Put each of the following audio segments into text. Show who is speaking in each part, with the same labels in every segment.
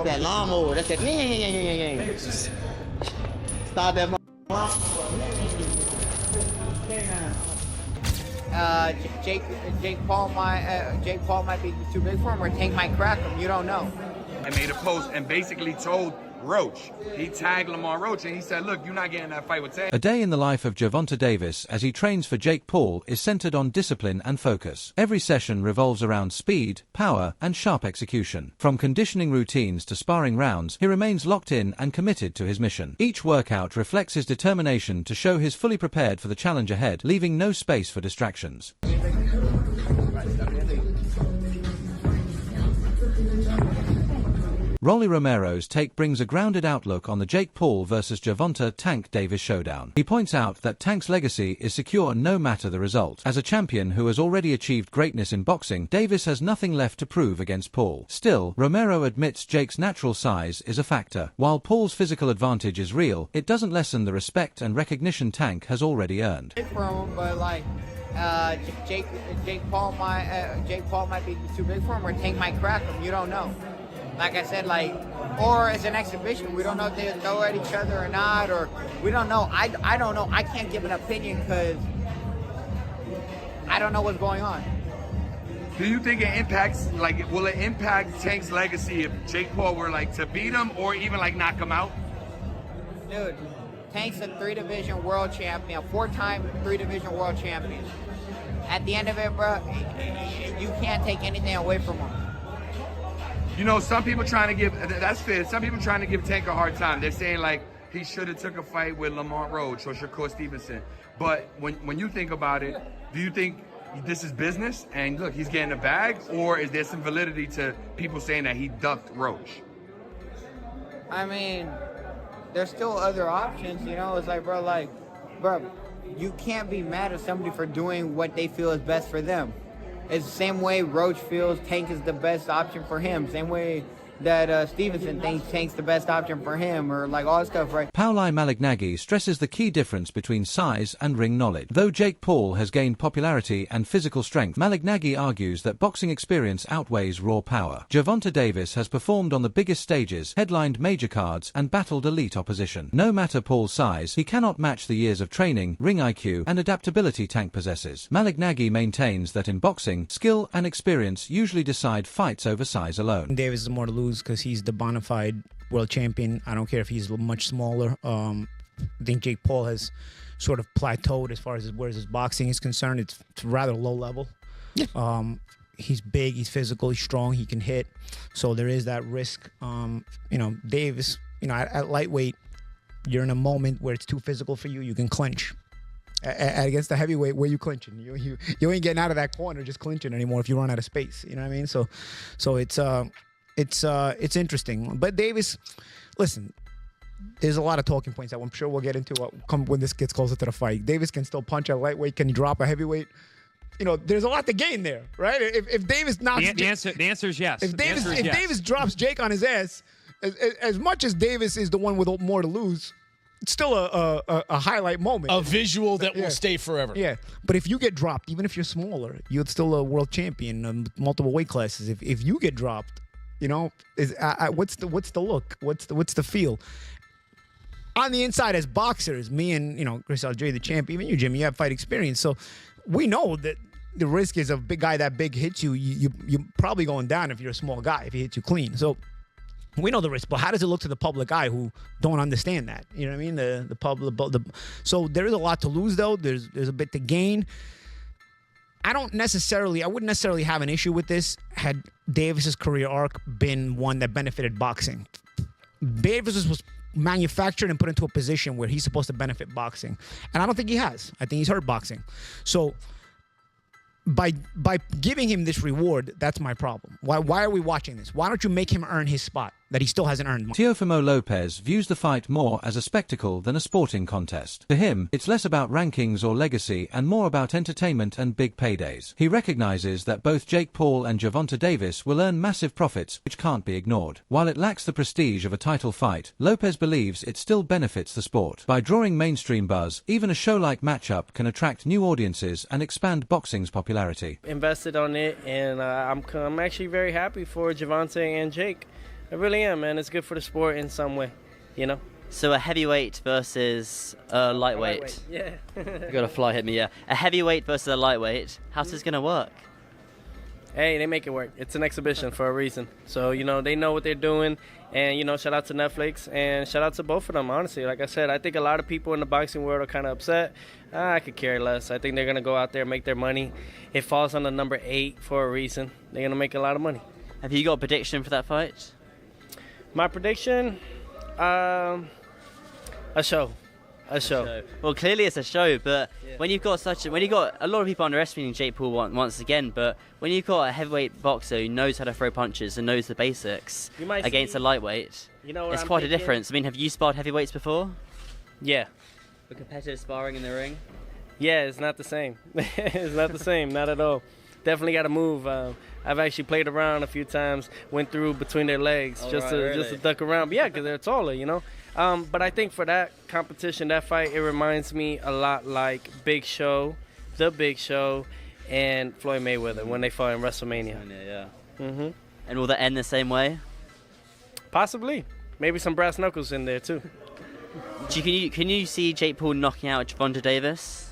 Speaker 1: That lawnmower. That's it. Start that. Jake Paul might be too big for him, or Tank might crack him. You don't know.
Speaker 2: I made a post and basically told Roach. He tagged Lamar Roach and he said, look, you're not getting that fight with Tank.
Speaker 3: A day in the life of Gervonta Davis as he trains for Jake Paul is centered on discipline and focus. Every session revolves around speed, power, and sharp execution. From conditioning routines to sparring rounds, he remains locked in and committed to his mission. Each workout reflects his determination to show he's fully prepared for the challenge ahead, leaving no space for distractions. Rolly Romero's take brings a grounded outlook on the Jake Paul vs Gervonta Tank Davis showdown. He points out that Tank's legacy is secure no matter the result. As a champion who has already achieved greatness in boxing, Davis has nothing left to prove against Paul. Still, Romero admits Jake's natural size is a factor. While Paul's physical advantage is real, it doesn't lessen the respect and recognition Tank has already earned.
Speaker 1: From him, but like Jake Paul might be too big for him, or Tank might crack him. You don't know. Like I said, or as an exhibition, we don't know if they throw at each other or not, or we don't know. I don't know. I can't give an opinion because I don't know what's going on.
Speaker 2: Do you think it impacts, will it impact Tank's legacy if Jake Paul were to beat him or even knock him out?
Speaker 1: Dude, Tank's a 3-division world champion, 4-time 3-division world champion. At the end of it, bro, you can't take anything away from him.
Speaker 2: You know, some people trying to give, that's fair, some people trying to give Tank a hard time. They're saying he should have took a fight with Lamar Roach or Shakur Stevenson. But when you think about it, do you think this is business and look, he's getting a bag, or is there some validity to people saying that he ducked Roach?
Speaker 1: I mean, there's still other options, you know? It's bro, you can't be mad at somebody for doing what they feel is best for them. It's the same way Roach feels Tank is the best option for him. Same way that Stevenson thinks Tank's the best option for him, or all this stuff, right?
Speaker 3: Pauli Malignaggi stresses the key difference between size and ring knowledge. Though Jake Paul has gained popularity and physical strength, Malignaggi argues that boxing experience outweighs raw power. Gervonta Davis has performed on the biggest stages, headlined major cards, and battled elite opposition. No matter Paul's size, he cannot match the years of training, ring IQ, and adaptability Tank possesses. Malignaggi maintains that in boxing, skill and experience usually decide fights over size alone.
Speaker 4: Davis is more to lose because he's the bona fide world champion. I don't care if he's much smaller. I think Jake Paul has sort of plateaued as far as where his boxing is concerned. It's rather low level. Yeah. He's big, he's physical, he's strong, he can hit. So there is that risk. Davis, at lightweight, you're in a moment where it's too physical for you. You can clinch. Against the heavyweight, where you clinching? You ain't getting out of that corner just clinching anymore if you run out of space. You know what I mean? So it's interesting. But Davis, listen, there's a lot of talking points that I'm sure we'll get into when this gets closer to the fight. Davis can still punch at lightweight. Can he drop a heavyweight? There's a lot to gain there, right? If Davis knocks...
Speaker 5: The answer is yes.
Speaker 4: If Davis drops Jake on his ass, as much as Davis is the one with more to lose, it's still a highlight moment.
Speaker 6: A visual that will stay forever.
Speaker 4: Yeah. But if you get dropped, even if you're smaller, you're still a world champion, multiple weight classes. If you get dropped, what's the look? What's the feel? On the inside, as boxers, me and Chris Algieri, the champ, even you, Jimmy, you have fight experience, so we know that the risk is a big guy that big hits you. You're probably going down if you're a small guy if he hits you clean. So we know the risk, but how does it look to the public eye who don't understand that? You know what I mean? The public. So there is a lot to lose, though. There's a bit to gain. I wouldn't necessarily have an issue with this had Davis's career arc been one that benefited boxing. Davis was manufactured and put into a position where he's supposed to benefit boxing, and I don't think he has. I think he's hurt boxing. So by giving him this reward, that's my problem. Why are we watching this? Why don't you make him earn his spot that he still hasn't earned?
Speaker 3: Teofimo Lopez views the fight more as a spectacle than a sporting contest. To him, it's less about rankings or legacy and more about entertainment and big paydays. He recognizes that both Jake Paul and Gervonta Davis will earn massive profits, which can't be ignored. While it lacks the prestige of a title fight, Lopez believes it still benefits the sport. By drawing mainstream buzz, even a show like Matchup can attract new audiences and expand boxing's popularity. popularity.
Speaker 5: Invested on it, and I'm actually very happy for Gervonta and Jake. I really am, man. It's good for the sport in some way, you know?
Speaker 7: So a heavyweight versus a lightweight.
Speaker 5: Yeah.
Speaker 7: You got a fly hit me, yeah. A heavyweight versus a lightweight. How's this going to work?
Speaker 5: Hey, they make it work. It's an exhibition for a reason. So, you know, they know what they're doing. And, you know, shout out to Netflix and shout out to both of them, honestly. Like I said, I think a lot of people in the boxing world are kind of upset. I could care less. I think they're going to go out there and make their money. It falls on the number 8 for a reason. They're going to make a lot of money.
Speaker 7: Have you got a prediction for that fight?
Speaker 5: My prediction, a show. A show.
Speaker 7: Well, clearly it's a show, but when you've got a lot of people underestimating Jake Paul once again, but when you've got a heavyweight boxer who knows how to throw punches and knows the basics against a lightweight, it's quite a difference. I mean, have you sparred heavyweights before?
Speaker 5: Yeah.
Speaker 7: For competitive sparring in the ring?
Speaker 5: Yeah, it's not the same. It's not the same, not at all. Definitely got to move. I've actually played around a few times, went through between their legs just to duck around. But yeah, because they're taller, you know. But I think for that competition, that fight, it reminds me a lot like The Big Show, and Floyd Mayweather when they fought in WrestleMania.
Speaker 7: Yeah.
Speaker 5: Mm-hmm.
Speaker 7: And will that end the same way?
Speaker 5: Possibly. Maybe some brass knuckles in there too.
Speaker 7: Can you see Jake Paul knocking out Gervonta Davis?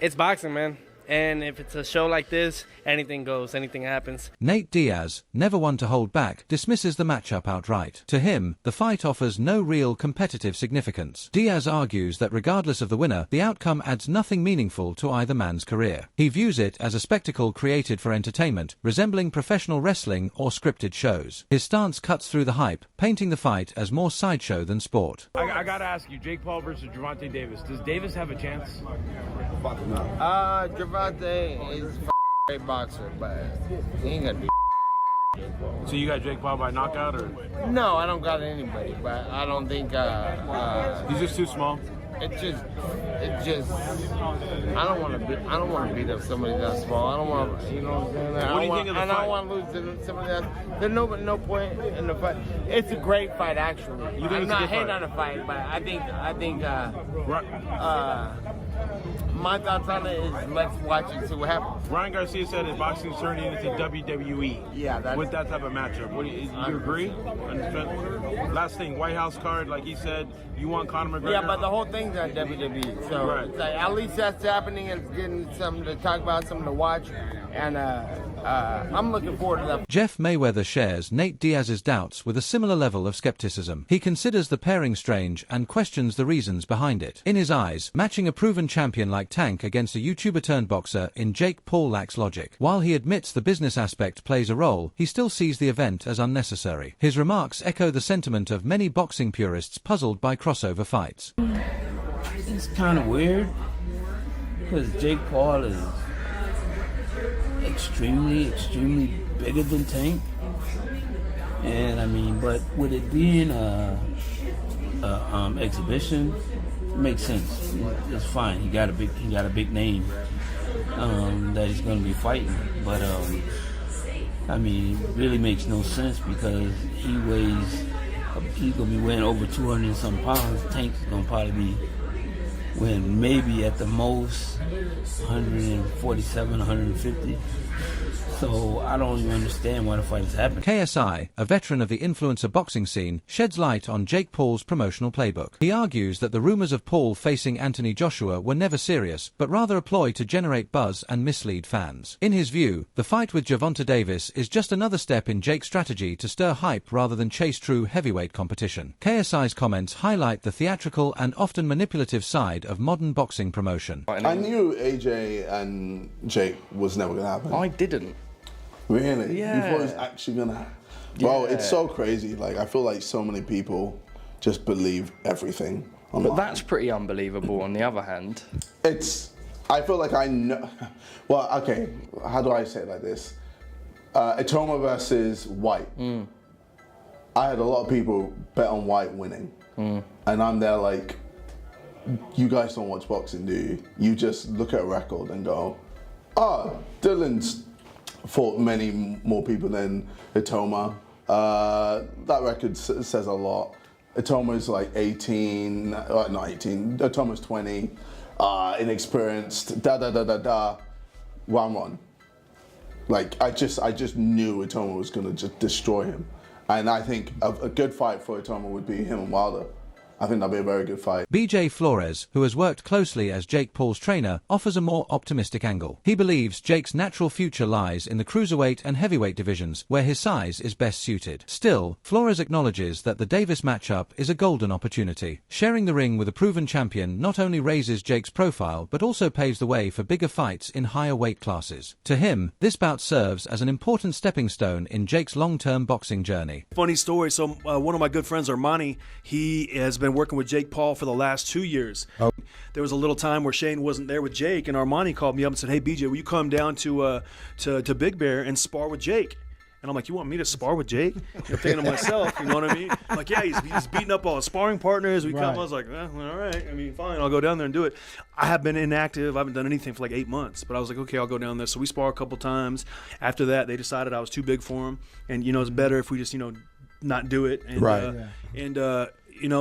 Speaker 5: It's boxing, man. And if it's a show like this, anything goes, anything happens.
Speaker 3: Nate Diaz, never one to hold back, dismisses the matchup outright. To him, the fight offers no real competitive significance. Diaz argues that regardless of the winner, the outcome adds nothing meaningful to either man's career. He views it as a spectacle created for entertainment, resembling professional wrestling or scripted shows. His stance cuts through the hype, painting the fight as more sideshow than sport.
Speaker 8: I gotta ask you, Jake Paul versus Gervonta Davis. Does Davis have a chance?
Speaker 1: Gervonta is a great boxer, but he ain't gonna do.
Speaker 8: So you got Jake Paul by knockout, or?
Speaker 1: No, I don't got anybody, but I don't think.
Speaker 8: He's just too small.
Speaker 1: It just. I don't want to beat up somebody that small. I don't want to. You know what I'm saying?
Speaker 8: What do you think of the fight?
Speaker 1: I don't want to lose to somebody else. There's no point in the fight. It's a great fight, actually.
Speaker 8: You think
Speaker 1: I'm
Speaker 8: it's a
Speaker 1: not
Speaker 8: good
Speaker 1: hating
Speaker 8: fight?
Speaker 1: on the fight, but I think. My thoughts on it is let's watch it, see what happens.
Speaker 8: Ryan Garcia said that boxing is turning into WWE.
Speaker 1: Yeah,
Speaker 8: with that type of matchup. You agree? Last thing, White House card, like he said, you want Conor McGregor?
Speaker 1: Yeah, but the whole thing's on WWE, so it's like, at least that's happening. It's getting something to talk about, something to watch, and I'm looking forward to that.
Speaker 3: Jeff Mayweather shares Nate Diaz's doubts with a similar level of skepticism. He considers the pairing strange and questions the reasons behind it. In his eyes, matching a proven champion like Tank against a YouTuber-turned-boxer in Jake Paul lacks logic. While he admits the business aspect plays a role, he still sees the event as unnecessary. His remarks echo the sentiment of many boxing purists puzzled by crossover fights.
Speaker 9: It's kind of weird because Jake Paul is extremely bigger than Tank, and I mean, but with it being a exhibition, it makes sense. It's fine. He got a big name that he's going to be fighting, but I mean, it really makes no sense because he's going to be weighing over 200 and some pounds. Tank's going to probably be weighing maybe at the most 147, 150. So I don't even understand why the fight is happening.
Speaker 3: KSI, a veteran of the influencer boxing scene, sheds light on Jake Paul's promotional playbook. He argues that the rumors of Paul facing Anthony Joshua were never serious, but rather a ploy to generate buzz and mislead fans. In his view, the fight with Gervonta Davis is just another step in Jake's strategy to stir hype rather than chase true heavyweight competition. KSI's comments highlight the theatrical and often manipulative side of modern boxing promotion.
Speaker 10: I knew AJ and Jake was never going to happen.
Speaker 11: I didn't.
Speaker 10: Really?
Speaker 11: Yeah.
Speaker 10: You thought it was actually gonna happen? Bro, it's so crazy. Like, I feel like so many people just believe everything online.
Speaker 11: But that's pretty unbelievable on the other hand.
Speaker 10: I feel like I know, well, okay, how do I say it like this? Atoma versus White. I had a lot of people bet on White winning. And I'm there like, you guys don't watch boxing, do you? You just look at a record and go, oh, Dylan's fought many more people than Atoma. That record says a lot. Atoma's like 18, not 18, Atoma's 20, inexperienced, round one. Like, I just knew Itoma was going to just destroy him. And I think a good fight for Itoma would be him and Wilder. I think that'd be a very good fight.
Speaker 3: BJ Flores, who has worked closely as Jake Paul's trainer, offers a more optimistic angle. He believes Jake's natural future lies in the cruiserweight and heavyweight divisions, where his size is best suited. Still, Flores acknowledges that the Davis matchup is a golden opportunity. Sharing the ring with a proven champion not only raises Jake's profile, but also paves the way for bigger fights in higher weight classes. To him, this bout serves as an important stepping stone in Jake's long-term boxing journey.
Speaker 12: Funny story. So one of my good friends, Armani, he has been working with Jake Paul for the last 2 years. Oh. There was a little time where Shane wasn't there with Jake, and Armani called me up and said, "Hey BJ, will you come down to Big Bear and spar with Jake?" And I'm like, "You want me to spar with Jake?" I'm thinking to myself, you know what I mean? I'm like, yeah, he's beating up all his sparring partners. I was like, all right. I mean, fine, I'll go down there and do it. I have been inactive. I haven't done anything for like 8 months. But I was like, okay, I'll go down there. So we spar a couple times. After that, they decided I was too big for him. And, it's better if we just, not do it. And,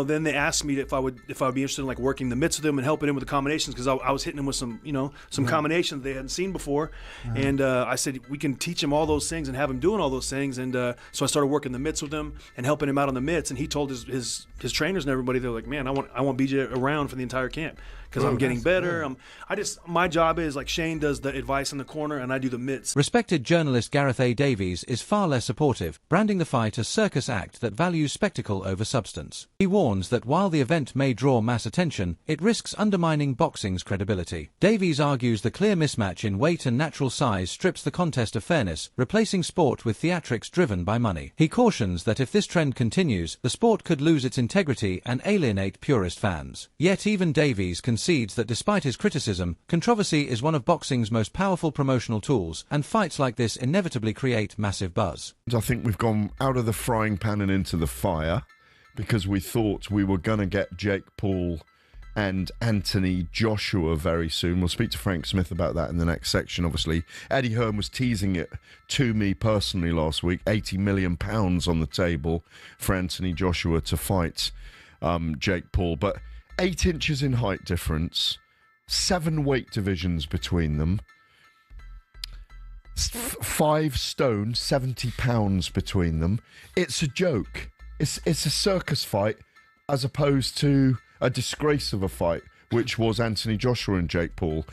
Speaker 12: then they asked me if I would be interested in like working the mitts with him and helping him with the combinations, because I was hitting him with some combinations they hadn't seen before. And I said we can teach him all those things and have him doing all those things. And so I started working the mitts with him and helping him out on the mitts. And he told his trainers and everybody, they're like, "Man, I want BJ around for the entire camp because I'm getting better." My job is like Shane does the advice in the corner and I do the mitts.
Speaker 3: Respected journalist Gareth A. Davies is far less supportive, branding the fight a circus act that values spectacle over substance. He warns that while the event may draw mass attention, it risks undermining boxing's credibility. Davies argues the clear mismatch in weight and natural size strips the contest of fairness, replacing sport with theatrics driven by money. He cautions that if this trend continues, the sport could lose its integrity and alienate purist fans. Yet even Davies concedes that despite his criticism, controversy is one of boxing's most powerful promotional tools, and fights like this inevitably create massive buzz.
Speaker 13: I think we've gone out of the frying pan and into the fire, because we thought we were going to get Jake Paul and Anthony Joshua very soon. We'll speak to Frank Smith about that in the next section, obviously. Eddie Hearn was teasing it to me personally last week. £80 million on the table for Anthony Joshua to fight Jake Paul. But 8 inches in height difference, 7 weight divisions between them, 5 stone, 70 pounds between them. It's a joke. It's a circus fight as opposed to a disgrace of a fight, which was Anthony Joshua and Jake Paul.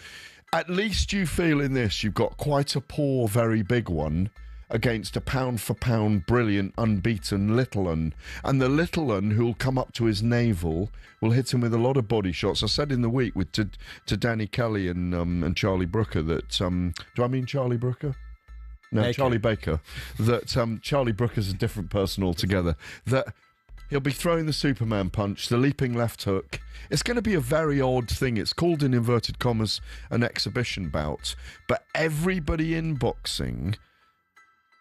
Speaker 13: At least you feel in this you've got quite a poor, very big one against a pound-for-pound, brilliant, unbeaten little un. And the little un who'll come up to his navel will hit him with a lot of body shots. I said in the week to Danny Kelly and Charlie Brooker that... do I mean Charlie Brooker? No, Baker. Charlie Baker. That Charlie Brooker's a different person altogether. That he'll be throwing the Superman punch, the leaping left hook. It's going to be a very odd thing. It's called, in inverted commas, an exhibition bout. But everybody in boxing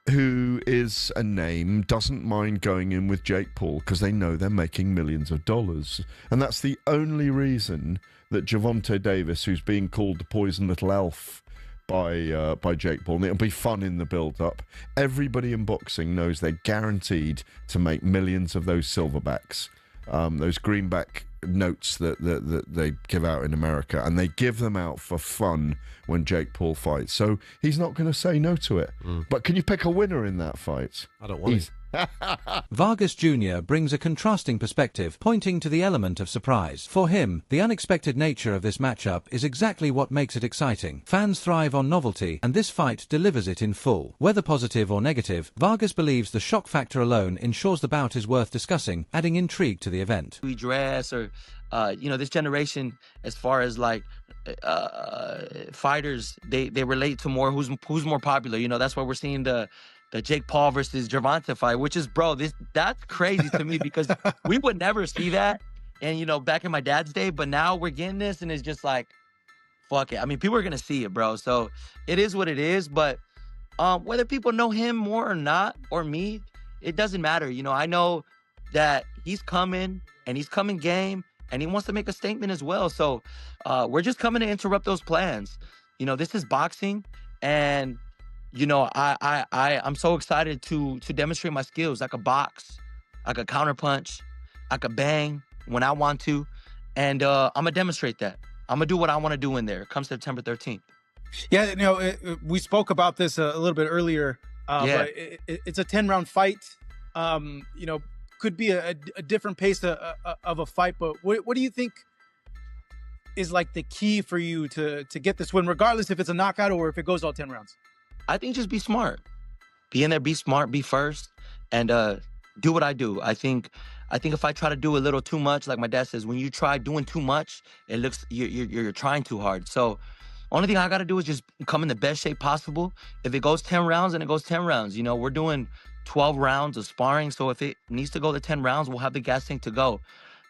Speaker 13: who is a name doesn't mind going in with Jake Paul because they know they're making millions of dollars. And that's the only reason that Gervonta Davis, who's being called the poison little elf by Jake Paul, and it'll be fun in the build-up. Everybody in boxing knows they're guaranteed to make millions of those silverbacks, those greenback notes that they give out in America, and they give them out for fun when Jake Paul fights. So he's not going to say no to it. But can you pick a winner in that fight?
Speaker 6: I don't want to.
Speaker 3: Vargas Jr. brings a contrasting perspective, pointing to the element of surprise. For him, the unexpected nature of this matchup is exactly what makes it exciting. Fans thrive on novelty, and this fight delivers it in full. Whether positive or negative, Vargas believes the shock factor alone ensures the bout is worth discussing, adding intrigue to the event.
Speaker 14: We dress or, this generation, as far as like fighters, they relate to more who's more popular. That's why we're seeing the Jake Paul versus Gervonta fight, which is, that's crazy to me because we would never see that. And, back in my dad's day, but now we're getting this and it's just like, fuck it. I mean, people are going to see it, bro. So it is what it is. But whether people know him more or not, or me, it doesn't matter. I know that he's coming and he's coming game and he wants to make a statement as well. So we're just coming to interrupt those plans. This is boxing, and I'm so excited to demonstrate my skills. I could box, I could counterpunch, I could bang when I want to, and I'm gonna demonstrate that. I'm gonna do what I want to do in there come September 13th.
Speaker 15: Yeah, you know, we spoke about this a little bit earlier. But it's a 10-round fight. You know, could be a different pace of a fight. But what do you think is like the key for you to get this win, regardless if it's a knockout or if it goes all 10 rounds?
Speaker 14: I think just be smart. Be in there, be smart, be first, and do what I do. I think if I try to do a little too much, like my dad says, when you try doing too much, it looks you're trying too hard. So only thing I got to do is just come in the best shape possible. If it goes 10 rounds, then it goes 10 rounds. You know, we're doing 12 rounds of sparring. So if it needs to go to 10 rounds, we'll have the gas tank to go.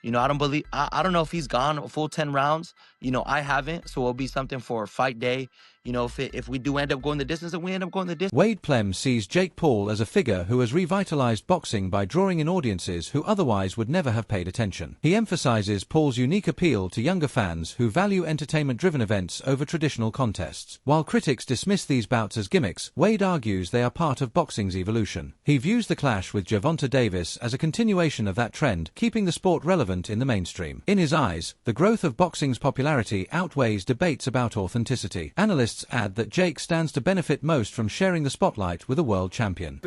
Speaker 14: You know, I don't know if he's gone a full 10 rounds. You know, I haven't. So it'll be something for fight day. You know, if we do end up going the distance, then we end up going the distance.
Speaker 3: Wade Plem sees Jake Paul as a figure who has revitalized boxing by drawing in audiences who otherwise would never have paid attention. He emphasizes Paul's unique appeal to younger fans who value entertainment-driven events over traditional contests. While critics dismiss these bouts as gimmicks, Wade argues they are part of boxing's evolution. He views the clash with Gervonta Davis as a continuation of that trend, keeping the sport relevant in the mainstream. In his eyes, the growth of boxing's popularity outweighs debates about authenticity. Analysts add that Jake stands to benefit most from sharing the spotlight with a world champion.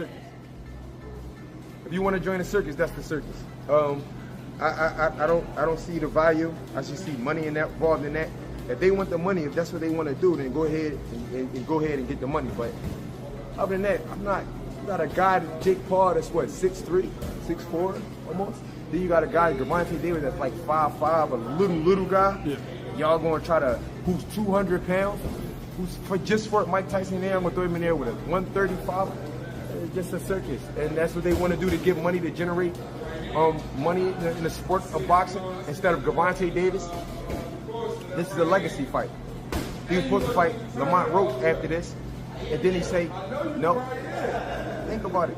Speaker 16: If you want to join a circus, that's the circus. I don't see the value. I just see money involved in that. If they want the money, if that's what they want to do, then go ahead and go ahead and get the money. But other than that, I'm not. You got a guy, Jake Paul, that's what, 6'3", 6'4", almost. Then you got a guy, Gervonta Davis, that's like 5'5", a little guy. Yeah. Y'all gonna try to, who's 200 pounds, just for Mike Tyson there, I'm gonna throw him in there with a 135. It's just a circus, and that's what they want to do to get money, to generate money in the sport of boxing instead of Gervonta Davis. This is a legacy fight. He was supposed to fight Lamont Roach after this, and then he say, no. Think about it.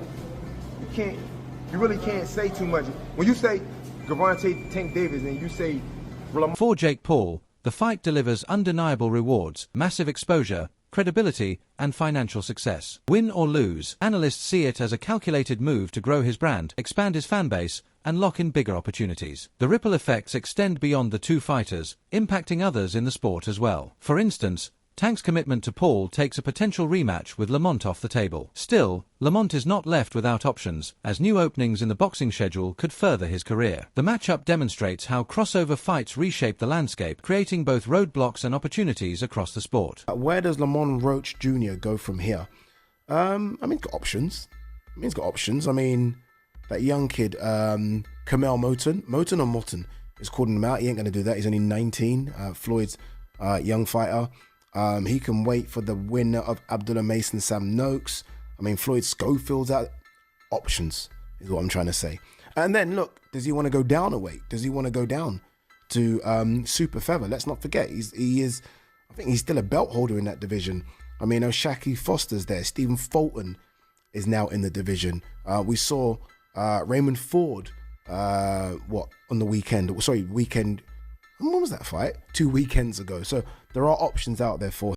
Speaker 16: You really can't say too much. When you say Gervonta Tank Davis and you say Lamont.
Speaker 3: For Jake Paul, the fight delivers undeniable rewards, massive exposure, credibility, and financial success. Win or lose, analysts see it as a calculated move to grow his brand, expand his fan base, and lock in bigger opportunities. The ripple effects extend beyond the two fighters, impacting others in the sport as well. For instance, Tank's commitment to Paul takes a potential rematch with Lamont off the table. Still, Lamont is not left without options, as new openings in the boxing schedule could further his career. The matchup demonstrates how crossover fights reshape the landscape, creating both roadblocks and opportunities across the sport.
Speaker 17: Where does Lamont Roach Jr. go from here? I mean, he's got options. I mean, that young kid, Kamel Moton is calling him out. He ain't going to do that. He's only 19. Floyd's young fighter. He can wait for the winner of Abdullah Mason Sam Noakes. I mean, Floyd Schofield's out. Options is what I'm trying to say. And then, look, does he want to go down a weight? Does he want to go down to super feather? Let's not forget, he is, I think he's still a belt holder in that division. I mean, O'Shaki Foster's there. Stephen Fulton is now in the division. We saw Raymond Ford, on the weekend. When was that fight? 2 weekends ago. So there are options out there for